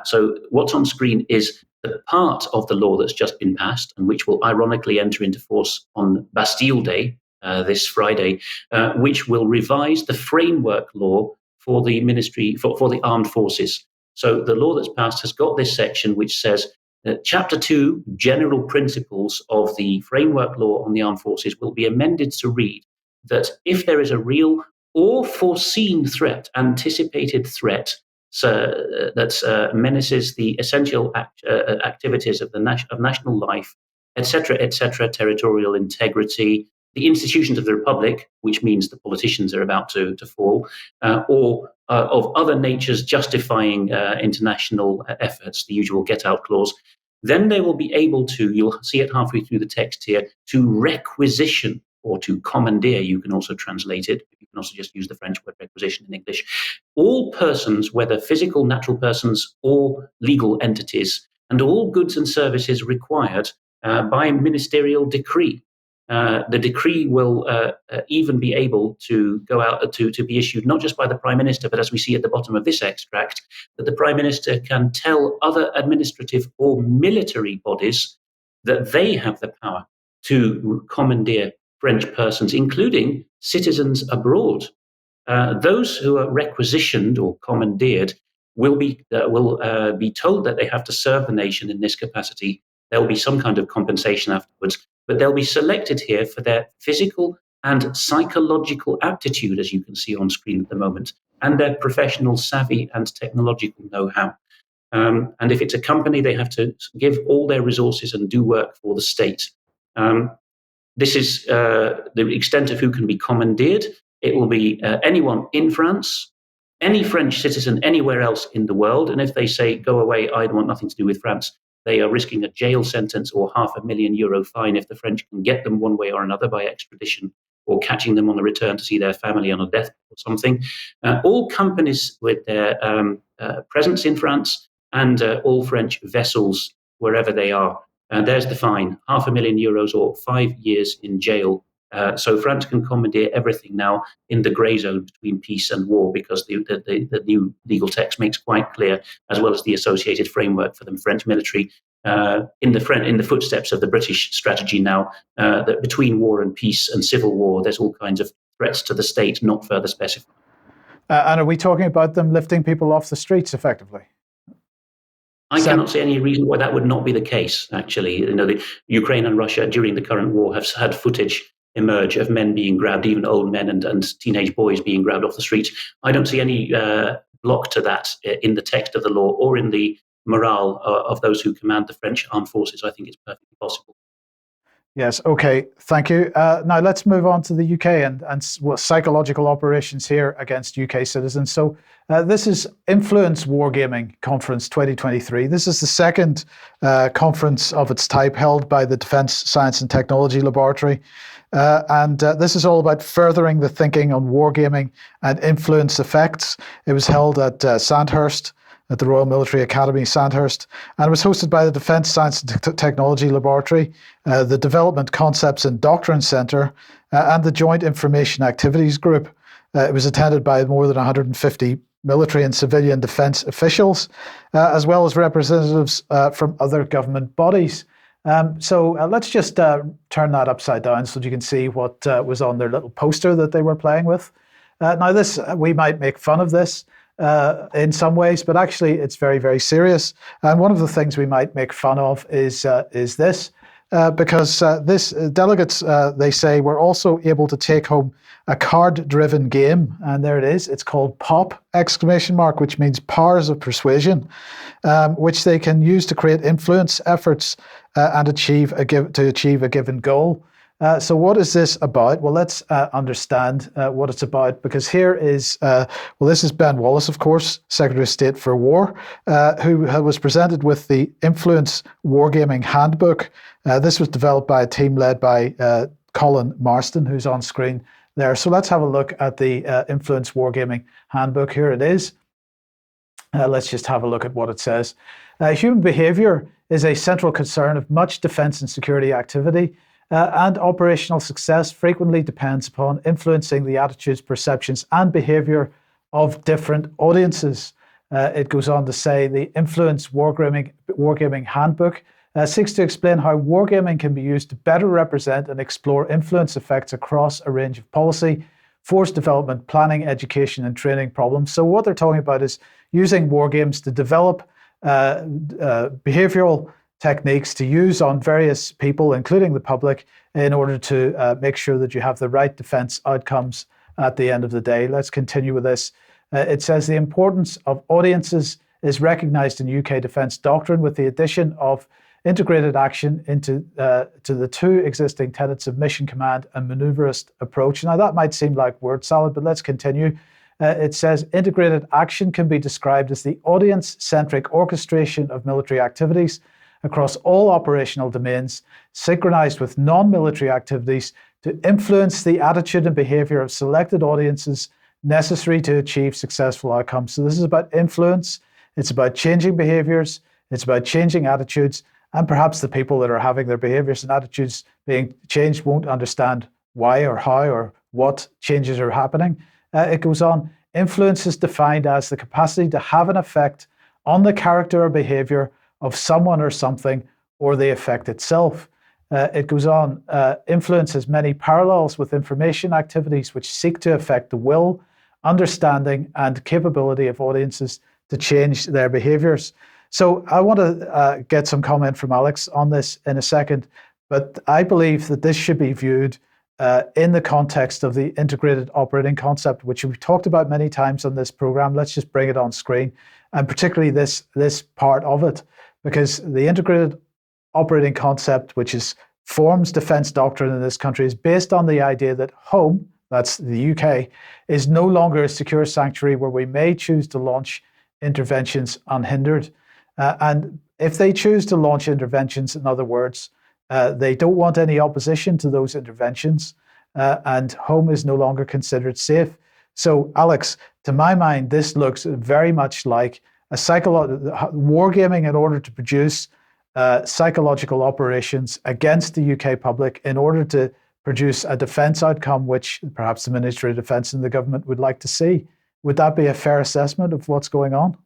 So what's on screen is the part of the law that's just been passed, and which will ironically enter into force on Bastille Day, this Friday, which will revise the framework law for the ministry, for the armed forces. So the law that's passed has got this section which says Chapter 2, General Principles of the Framework Law on the Armed Forces, will be amended to read that if there is a real or foreseen threat, anticipated threat, that menaces the essential activities of national life, etc., territorial integrity, the institutions of the Republic, which means the politicians are about to fall, or of other natures justifying international efforts, the usual get-out clause, then they will be able to, you'll see it halfway through the text here, to requisition or to commandeer, you can also translate it. You can also just use the French word requisition in English. All persons, whether physical, natural persons, or legal entities, and all goods and services required by ministerial decree. The decree will even be able to go out to be issued not just by the Prime Minister, but as we see at the bottom of this extract, that the Prime Minister can tell other administrative or military bodies that they have the power to commandeer French persons, including citizens abroad. Those who are requisitioned or commandeered will be told that they have to serve the nation in this capacity. There will be some kind of compensation afterwards, but they'll be selected here for their physical and psychological aptitude, as you can see on screen at the moment, and their professional savvy and technological know-how. And if it's a company, they have to give all their resources and do work for the state. This is the extent of who can be commandeered. It will be anyone in France, any French citizen anywhere else in the world. And if they say, go away, I want nothing to do with France, they are risking a jail sentence or €500,000 fine if the French can get them one way or another by extradition or catching them on the return to see their family on a death or something. All companies with their presence in France and all French vessels, wherever they are. There's the fine, €500,000 or 5 years in jail. So France can commandeer everything now in the grey zone between peace and war, because the new legal text makes quite clear, as well as the associated framework for the French military, in the footsteps of the British strategy now, that between war and peace and civil war, there's all kinds of threats to the state not further specified. And are we talking about them lifting people off the streets effectively? I cannot see any reason why that would not be the case, actually. The Ukraine and Russia during the current war have had footage emerge of men being grabbed, even old men and teenage boys being grabbed off the streets. I don't see any block to that in the text of the law or in the morale of those who command the French armed forces. I think it's perfectly possible. Yes, okay, thank you. Now let's move on to the UK and psychological operations here against UK citizens. So this is Influence Wargaming Conference 2023. This is the second conference of its type held by the Defence Science and Technology Laboratory. And this is all about furthering the thinking on wargaming and influence effects. It was held at Sandhurst, at the Royal Military Academy, Sandhurst, and it was hosted by the Defence Science and Technology Laboratory, the Development Concepts and Doctrine Centre, and the Joint Information Activities Group. It was attended by more than 150 military and civilian defence officials, as well as representatives from other government bodies. So let's just turn that upside down so that you can see what was on their little poster that they were playing with. Now this, we might make fun of this in some ways, but actually it's very, very serious. And one of the things we might make fun of is this, because this delegates, they say, were also able to take home a card-driven game, and there it is. It's called POP! Which means powers of persuasion, which they can use to create influence efforts and achieve a given goal. So what is this about? Well, let's understand what it's about, because here is, this is Ben Wallace, of course, Secretary of State for War, who was presented with the Influence Wargaming Handbook. This was developed by a team led by Colin Marston, who's on screen there. So let's have a look at the Influence Wargaming Handbook. Here it is. Let's just have a look at what it says. Human behaviour is a central concern of much defence and security activity. And operational success frequently depends upon influencing the attitudes, perceptions, and behaviour of different audiences. It goes on to say the Influence Wargaming Handbook seeks to explain how wargaming can be used to better represent and explore influence effects across a range of policy, force development, planning, education, and training problems. So what they're talking about is using wargames to develop behavioural techniques to use on various people, including the public, in order to make sure that you have the right defence outcomes at the end of the day. Let's continue with this. It says the importance of audiences is recognised in UK defence doctrine with the addition of integrated action into to the two existing tenets of mission command and manoeuvrist approach. Now that might seem like word salad, but let's continue. It says integrated action can be described as the audience-centric orchestration of military activities across all operational domains, synchronized with non-military activities to influence the attitude and behavior of selected audiences necessary to achieve successful outcomes. So this is about influence, it's about changing behaviors, it's about changing attitudes, and perhaps the people that are having their behaviors and attitudes being changed won't understand why or how or what changes are happening. It goes on, influence is defined as the capacity to have an effect on the character or behavior of someone or something or the effect itself. It goes on, influence has many parallels with information activities which seek to affect the will, understanding, and capability of audiences to change their behaviors. So I want to get some comment from Alex on this in a second, but I believe that this should be viewed in the context of the integrated operating concept, which we've talked about many times on this program. Let's just bring it on screen, and particularly this part of it, because the integrated operating concept, which forms defence doctrine in this country, is based on the idea that home, that's the UK, is no longer a secure sanctuary where we may choose to launch interventions unhindered. And if they choose to launch interventions, in other words, they don't want any opposition to those interventions, and home is no longer considered safe. So, Alex, to my mind, this looks very much like a wargaming in order to produce psychological operations against the UK public in order to produce a defence outcome which perhaps the Ministry of Defence and the government would like to see. Would that be a fair assessment of what's going on?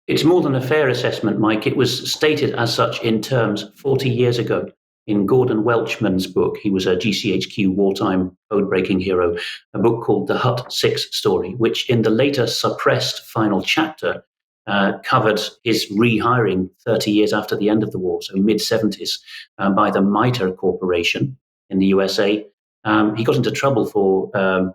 It's more than a fair assessment, Mike. It was stated as such in terms 40 years ago in Gordon Welchman's book. He was a GCHQ wartime code-breaking hero, a book called The Hut 6 Story, which in the later suppressed final chapter covered his rehiring 30 years after the end of the war, so mid-70s, by the MITRE Corporation in the USA. He got into trouble for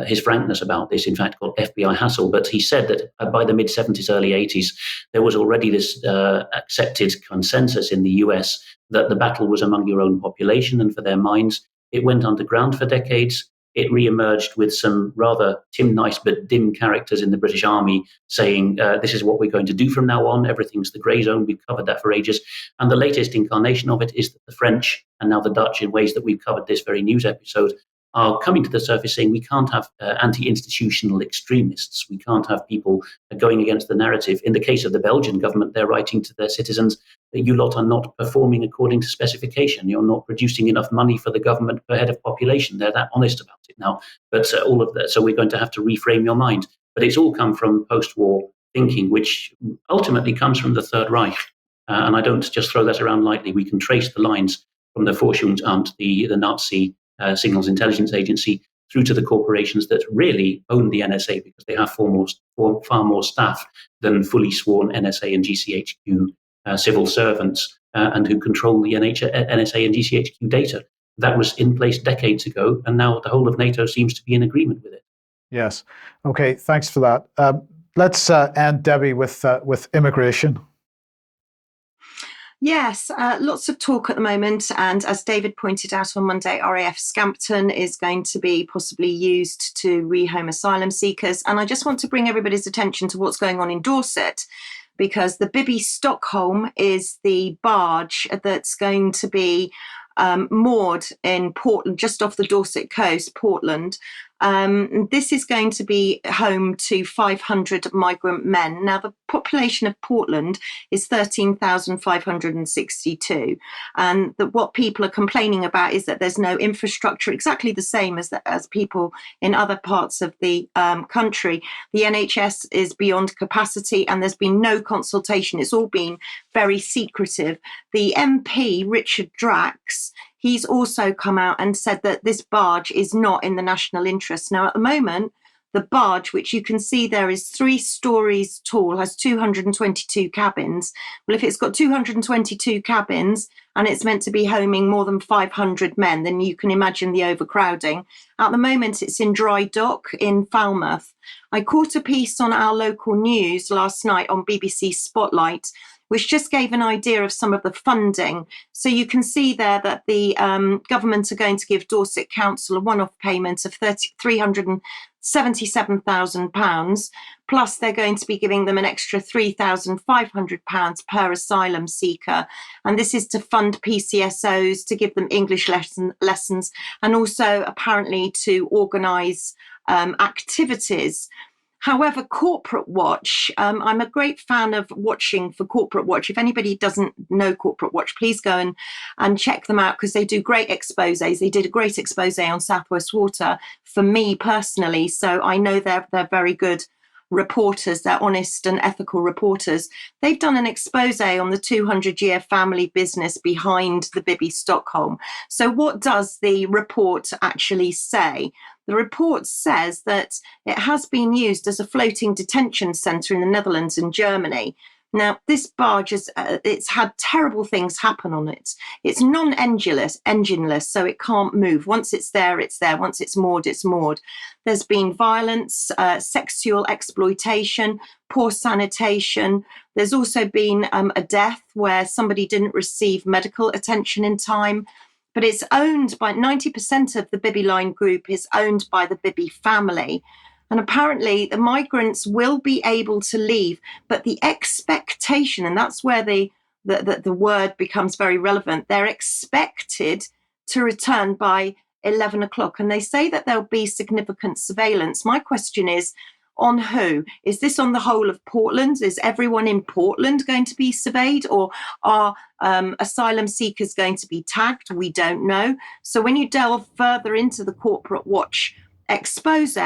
his frankness about this, in fact, called FBI hassle. But he said that by the mid-70s, early 80s, there was already this accepted consensus in the US that the battle was among your own population and for their minds. It went underground for decades. It re-emerged with some rather Tim Nice but dim characters in the British Army saying, this is what we're going to do from now on. Everything's the grey zone. We've covered that for ages. And the latest incarnation of it is that the French and now the Dutch, in ways that we've covered this very news episode, are coming to the surface saying we can't have anti-institutional extremists. We can't have people going against the narrative. In the case of the Belgian government, they're writing to their citizens that you lot are not performing according to specification. You're not producing enough money for the government per head of population. They're that honest about it now. But all of that, so we're going to have to reframe your mind. But it's all come from post-war thinking, which ultimately comes from the Third Reich. And I don't just throw that around lightly. We can trace the lines from the Forschungsamt, the Nazi Signals Intelligence Agency, through to the corporations that really own the NSA because they have far more staff than fully sworn NSA and GCHQ civil servants and who control the NSA and GCHQ data. That was in place decades ago, and now the whole of NATO seems to be in agreement with it. Yes. Okay, thanks for that. Let's end, Debbie, with immigration. Yes, lots of talk at the moment. And as David pointed out on Monday, RAF Scampton is going to be possibly used to rehome asylum seekers. And I just want to bring everybody's attention to what's going on in Dorset, because the Debi Stockholm is the barge that's going to be moored in Portland, just off the Dorset coast, Portland. This is going to be home to 500 migrant men. Now, the population of Portland is 13,562. And what people are complaining about is that there's no infrastructure, exactly the same as people in other parts of the country. The NHS is beyond capacity and there's been no consultation. It's all been very secretive. The MP, Richard Drax, he's also come out and said that this barge is not in the national interest. Now, at the moment, the barge, which you can see there is 3 stories tall, has 222 cabins. Well, if it's got 222 cabins and it's meant to be homing more than 500 men, then you can imagine the overcrowding. At the moment, it's in dry dock in Falmouth. I caught a piece on our local news last night on BBC Spotlight, which just gave an idea of some of the funding. So you can see there that the government are going to give Dorset Council a one-off payment of £377,000, plus they're going to be giving them an extra £3,500 per asylum seeker. And this is to fund PCSOs, to give them English lessons, and also apparently to organise activities. However, Corporate Watch, I'm a great fan of watching for Corporate Watch. If anybody doesn't know Corporate Watch, please go and check them out because they do great exposés. They did a great expose on South West Water for me personally, so I know they're very good reporters, they're honest and ethical reporters. They've done an expose on the 200-year family business behind the Bibi Stockholm. So what does the report actually say? The report says that it has been used as a floating detention centre in the Netherlands and Germany. Now, this barge it's had terrible things happen on it. It's engineless, so it can't move. Once it's there, it's there. Once it's moored, it's moored. There's been violence, sexual exploitation, poor sanitation. There's also been a death where somebody didn't receive medical attention in time. But it's owned by 90% of the Bibi Line group is owned by the Bibi family. And apparently the migrants will be able to leave, but the expectation, and that's where the word becomes very relevant, they're expected to return by 11 o'clock. And they say that there'll be significant surveillance. My question is, on who? Is this on the whole of Portland? Is everyone in Portland going to be surveyed, or are asylum seekers going to be tagged? We don't know. So when you delve further into the Corporate Watch expose,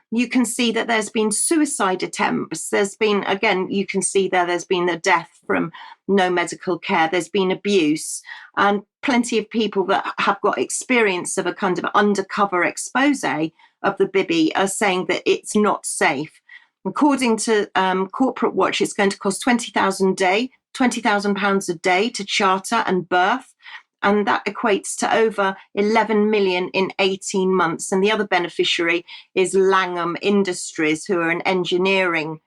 you can see that there's been suicide attempts. There's been, again, you can see there's been a death from no medical care. There's been abuse, and plenty of people that have got experience of a kind of undercover expose of the Bibi are saying that it's not safe. According to Corporate Watch, it's going to cost £20,000 a day to charter and berth. And that equates to over 11 million in 18 months. And the other beneficiary is Langham Industries, who are an engineering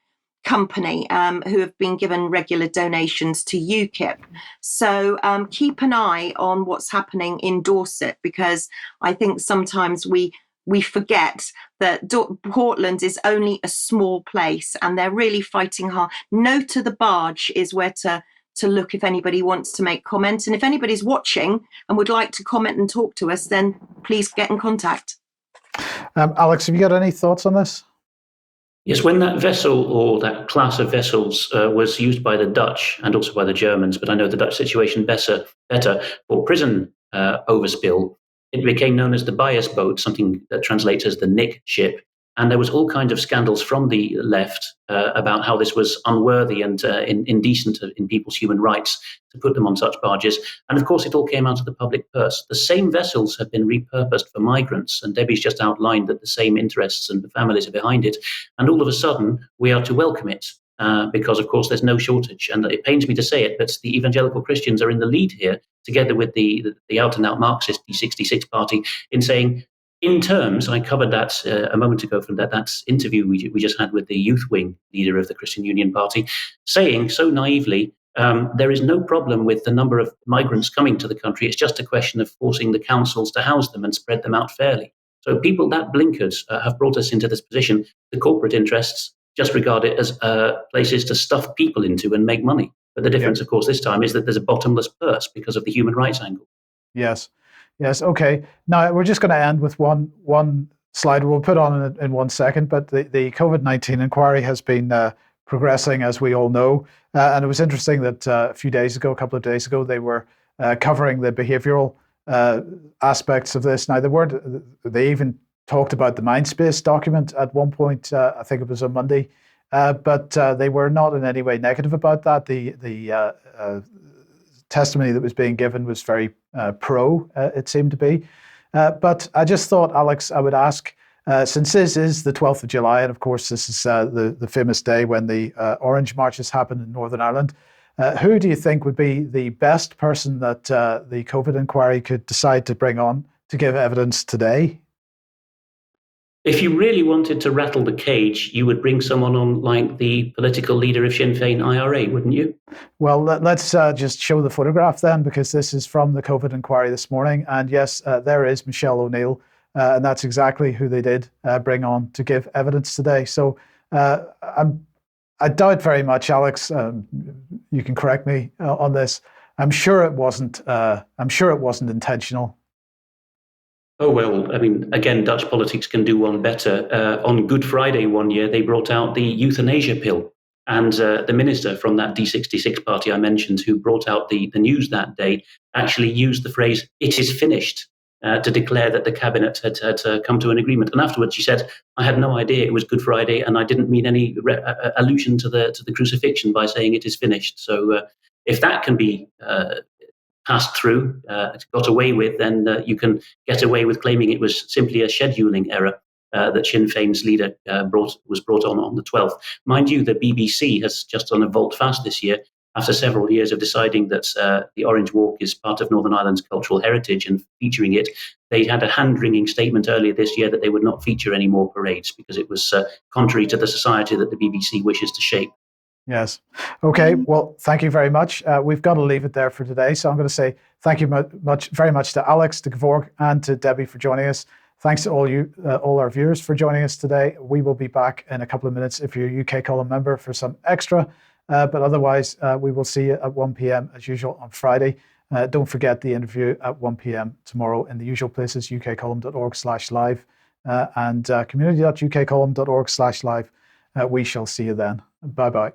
company who have been given regular donations to UKIP. So keep an eye on what's happening in Dorset, because I think sometimes we forget that Portland is only a small place and they're really fighting hard. No to the barge is where to look if anybody wants to make comment. And if anybody's watching and would like to comment and talk to us, then please get in contact. Alex, have you got any thoughts on this? Yes, when that vessel or that class of vessels was used by the Dutch and also by the Germans, but I know the Dutch situation better for prison overspill, it became known as the bias boat, something that translates as the Nick ship. And there was all kinds of scandals from the left about how this was unworthy and indecent in people's human rights to put them on such barges. And of course, it all came out of the public purse. The same vessels have been repurposed for migrants, and Debi's just outlined that the same interests and the families are behind it. And all of a sudden, we are to welcome it because, of course, there's no shortage. And it pains me to say it, but the evangelical Christians are in the lead here, together with the out-and-out Marxist D66 party, in saying, in terms, I covered that a moment ago from that interview we just had with the youth wing leader of the Christian Union Party, saying so naively, there is no problem with the number of migrants coming to the country. It's just a question of forcing the councils to house them and spread them out fairly. So people that blinkered have brought us into this position. The corporate interests just regard it as places to stuff people into and make money. But the difference, of course, this time is that there's a bottomless purse because of the human rights angle. Yes. Okay. Now we're just going to end with one slide. We'll put on in 1 second. But the COVID-19 inquiry has been progressing, as we all know, and it was interesting that a couple of days ago, they were covering the behavioural aspects of this. Now they even talked about the Mindspace document at one point. I think it was on Monday, but they were not in any way negative about that. The testimony that was being given was very pro, it seemed to be. But I just thought, Alex, I would ask, since this is the 12th of July, and of course this is the famous day when the Orange Marches happened in Northern Ireland, who do you think would be the best person that the COVID inquiry could decide to bring on to give evidence today? If you really wanted to rattle the cage, you would bring someone on like the political leader of Sinn Féin IRA, wouldn't you? Well, let's just show the photograph then, because this is from the COVID inquiry this morning. And yes, there is Michelle O'Neill, and that's exactly who they did bring on to give evidence today. So I doubt very much, Alex, you can correct me on this. I'm sure it wasn't intentional. Oh, well, I mean, again, Dutch politics can do one better. On Good Friday one year, they brought out the euthanasia pill. And the minister from that D66 party I mentioned, who brought out the news that day, actually used the phrase, "it is finished." to declare that the cabinet had come to an agreement. And afterwards, she said, "I had no idea it was Good Friday, and I didn't mean any allusion to the crucifixion by saying it is finished." So, if that can be passed through, got away with, then you can get away with claiming it was simply a scheduling error that Sinn Féin's leader was brought on the 12th. Mind you, the BBC has just done a volte-face this year after several years of deciding that the Orange Walk is part of Northern Ireland's cultural heritage and featuring it. They had a hand-wringing statement earlier this year that they would not feature any more parades because it was contrary to the society that the BBC wishes to shape. Yes. Okay. Well, thank you very much. We've got to leave it there for today. So I'm going to say thank you very much to Alex, to Gevorg, and to Debi for joining us. Thanks to all our viewers for joining us today. We will be back in a couple of minutes if you're a UK Column member for some extra. But otherwise, we will see you at 1 p.m. as usual on Friday. Don't forget the interview at 1 p.m. tomorrow in the usual places, ukcolumn.org/live and community.ukcolumn.org/live. We shall see you then. Bye-bye.